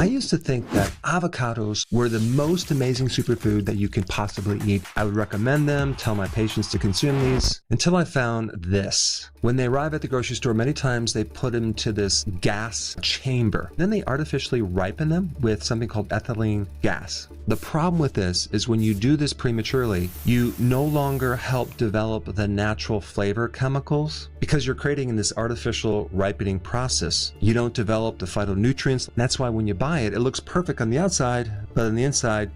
used to think that avocados were the most amazing superfood that you could possibly eat. I would recommend them, tell my patients to consume these, until I found this. When they arrive at the grocery store, many times they put them to this gas chamber. Then they artificially ripen them with something called ethylene gas. The problem with this is when you do this prematurely, you no longer help develop the natural flavor chemicals because you're creating in this artificial ripening process. You don't develop the phytonutrients. That's why when you buy it, it looks perfect on the outside, but on the inside,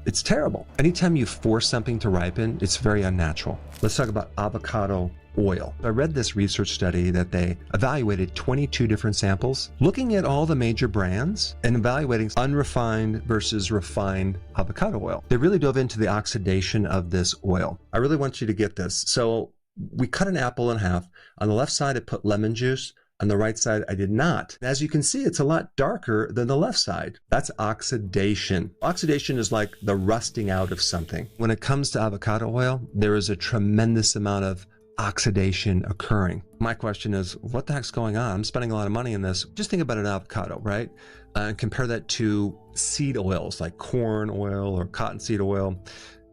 it's terrible. Anytime you force something to ripen, it's very unnatural. Let's talk about avocado oil. I read this research study that they evaluated 22 different samples, looking at all the major brands and evaluating unrefined versus refined avocado oil. They really dove into the oxidation of this oil. I really want you to get this. So we cut an apple in half. On the left side, I put lemon juice. On the right side, I did not. As you can see, it's a lot darker than the left side. That's oxidation. Oxidation is like the rusting out of something. When it comes to avocado oil, there is a tremendous amount of oxidation occurring. My question is, what the heck's going on? I'm spending a lot of money on this. Just think about an avocado, right? And compare that to seed oils like corn oil or cottonseed oil.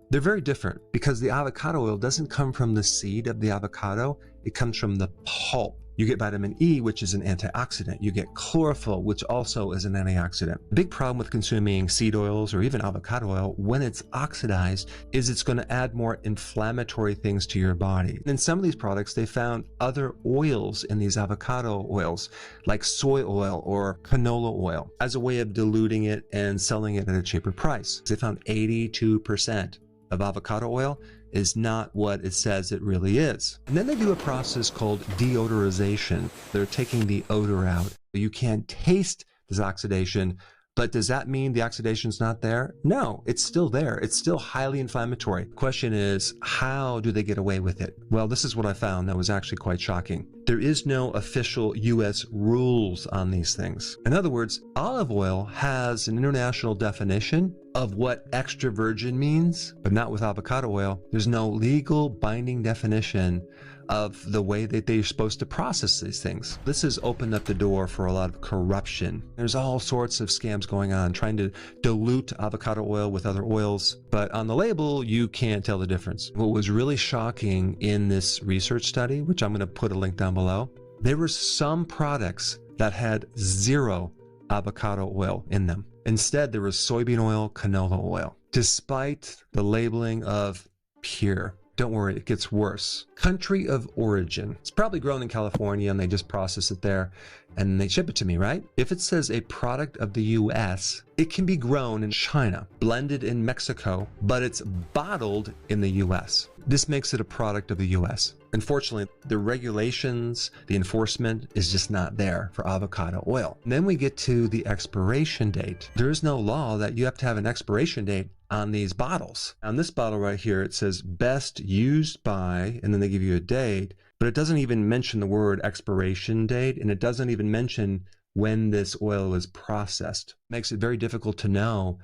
They're very different because the avocado oil doesn't come from the seed of the avocado. It comes from the pulp. You get vitamin E, which is an antioxidant. You get chlorophyll, which also is an antioxidant. The big problem with consuming seed oils or even avocado oil when it's oxidized is it's going to add more inflammatory things to your body. In some of these products, they found other oils in these avocado oils, like soy oil or canola oil, as a way of diluting it and selling it at a cheaper price. They found 82% of avocado oil is not what it says it really is. And then they do a process called deodorization. They're taking the odor out. You can't taste this oxidation, but does that mean the oxidation's not there? No, it's still there. It's still highly inflammatory. The question is, how do they get away with it? Well, this is what I found that was actually quite shocking. There is no official US rules on these things. In other words, olive oil has an international definition of what extra virgin means, but not with avocado oil. There's no legal binding definition of the way that they're supposed to process these things. This has opened up the door for a lot of corruption. There's all sorts of scams going on, trying to dilute avocado oil with other oils, but on the label, you can't tell the difference. What was really shocking in this research study, which I'm going to put a link down below, there were some products that had 0 avocado oil in them. Instead, there was soybean oil, canola oil, despite the labeling of pure. Don't worry, it gets worse. Country of origin. It's probably grown in California and they just process it there and they ship it to me, right? If it says a product of the US, it can be grown in China, blended in Mexico, but it's bottled in the US. This makes it a product of the US. Unfortunately, the regulations, the enforcement is just not there for avocado oil. And then we get to the expiration date. There is no law that you have to have an expiration date on these bottles. On this bottle right here, it says best used by, and then they give you a date, but it doesn't even mention the word expiration date, and it doesn't even mention when this oil was processed. It makes it very difficult to know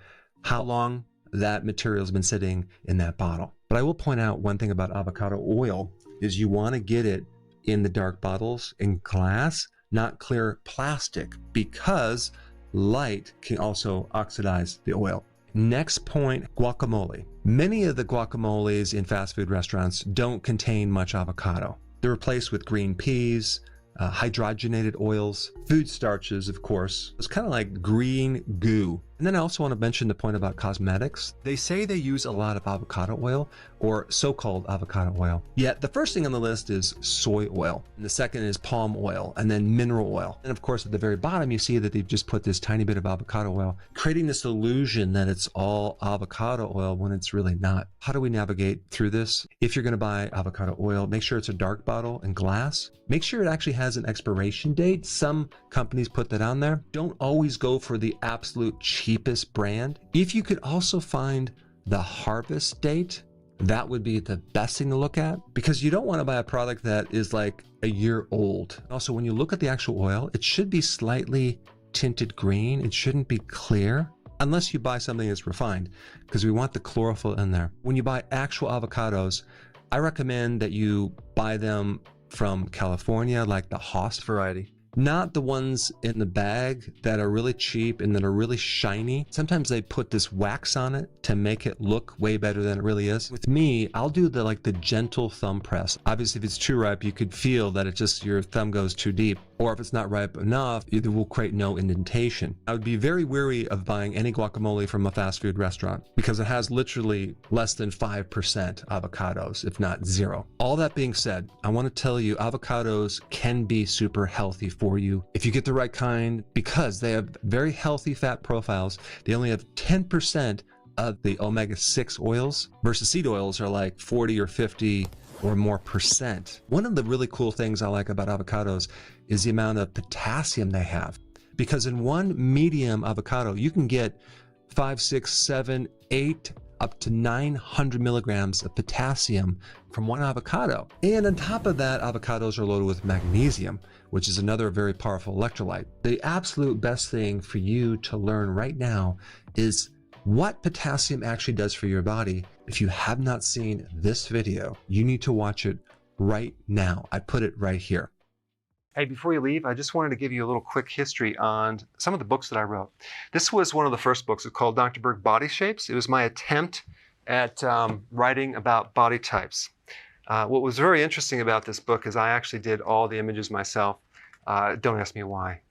how long that material has been sitting in that bottle. But I will point out one thing about avocado oil is you want to get it in the dark bottles in glass, not clear plastic, because light can also oxidize the oil. Next point, guacamole. Many of the guacamoles in fast food restaurants don't contain much avocado. They're replaced with green peas, hydrogenated oils, food starches, of course. It's kind of like green goo. And then I also want to mention the point about cosmetics. They say they use a lot of avocado oil or so-called avocado oil. Yet the first thing on the list is soy oil. And the second is palm oil and then mineral oil. And of course, at the very bottom, you see that they've just put this tiny bit of avocado oil, creating this illusion that it's all avocado oil when it's really not. How do we navigate through this? If you're going to buy avocado oil, make sure it's a dark bottle and glass. Make sure it actually has an expiration date. Some companies put that on there. Don't always go for the absolute cheapest brand. If you could also find the harvest date, that would be the best thing to look at, because you don't want to buy a product that is like a year old. Also, when you look at the actual oil, it should be slightly tinted green. It shouldn't be clear unless you buy something that's refined, because we want the chlorophyll in there. When you buy actual avocados, I recommend that you buy them from California, like the Haas variety. Not the ones in the bag that are really cheap and that are really shiny. Sometimes they put this wax on it to make it look way better than it really is. With me, I'll do the gentle thumb press. Obviously, if it's too ripe, you could feel that your thumb goes too deep. Or if it's not ripe enough, it will create no indentation. I would be very wary of buying any guacamole from a fast food restaurant because it has literally less than 5% avocados, if not zero. All that being said, I want to tell you avocados can be super healthy for you if you get the right kind, because they have very healthy fat profiles. They only have 10% of the omega-6 oils versus seed oils are like 40 or 50 or more percent. One of the really cool things I like about avocados is the amount of potassium they have, because in one medium avocado you can get 5, 6, 7, 8 up to 900 milligrams of potassium from one avocado. And on top of that, avocados are loaded with magnesium, which is another very powerful electrolyte. The absolute best thing for you to learn right now is what potassium actually does for your body. If you have not seen this video, you need to watch it right now. I put it right here. Hey, before you leave, I just wanted to give you a little quick history on some of the books that I wrote. This was one of the first books. It's called Dr. Berg Body Shapes. It was my attempt at writing about body types. What was very interesting about this book is I actually did all the images myself. Don't ask me why.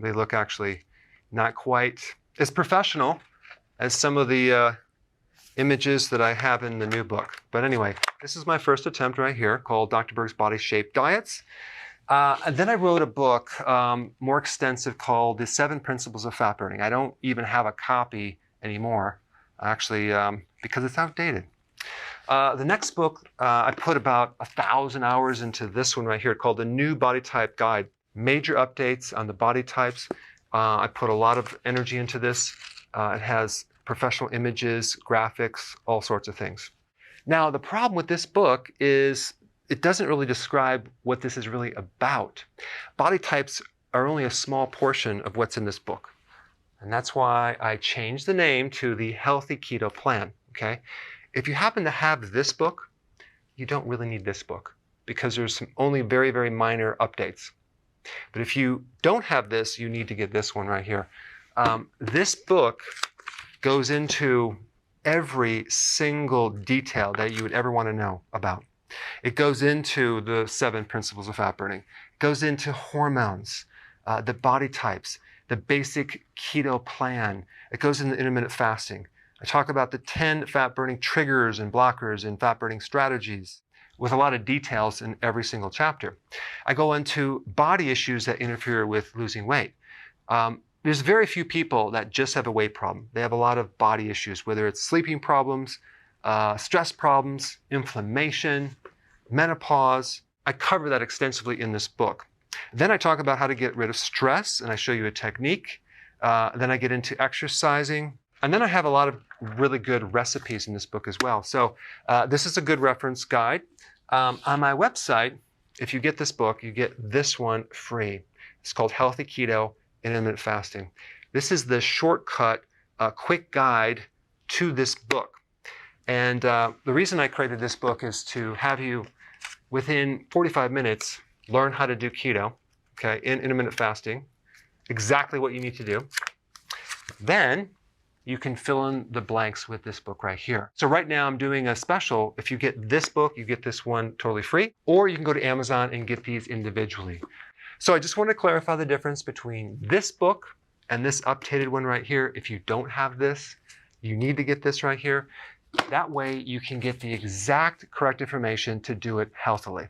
They look actually not quite as professional as some of the images that I have in the new book. But anyway, this is my first attempt right here called Dr. Berg's Body Shape Diets. And then I wrote a book more extensive called The 7 Principles of Fat Burning. I don't even have a copy anymore, actually, because it's outdated. The next book, I put about 1,000 hours into this one right here called The New Body Type Guide. Major updates on the body types. I put a lot of energy into this. It has professional images, graphics, all sorts of things. Now, the problem with this book is it doesn't really describe what this is really about. Body types are only a small portion of what's in this book. And that's why I changed the name to the Healthy Keto Plan, okay? If you happen to have this book, you don't really need this book because there's only very, very minor updates. But if you don't have this, you need to get this one right here. This book goes into every single detail that you would ever want to know about. It goes into the 7 principles of fat burning. It goes into hormones, the body types, the basic keto plan. It goes into intermittent fasting. I talk about the 10 fat burning triggers and blockers and fat burning strategies with a lot of details in every single chapter. I go into body issues that interfere with losing weight. There's very few people that just have a weight problem. They have a lot of body issues, whether it's sleeping problems, stress problems, inflammation, menopause. I cover that extensively in this book. Then I talk about how to get rid of stress, and I show you a technique. Then I get into exercising. And then I have a lot of really good recipes in this book as well. So this is a good reference guide. On my website, if you get this book, you get this one free. It's called Healthy Keto and Intermittent Fasting. This is the shortcut, quick guide to this book. And the reason I created this book is to have you, within 45 minutes, learn how to do keto, okay, in intermittent fasting, exactly what you need to do. Then you can fill in the blanks with this book right here. So right now I'm doing a special. If you get this book, you get this one totally free, or you can go to Amazon and get these individually. So I just want to clarify the difference between this book and this updated one right here. If you don't have this, you need to get this right here. That way you can get the exact correct information to do it healthily.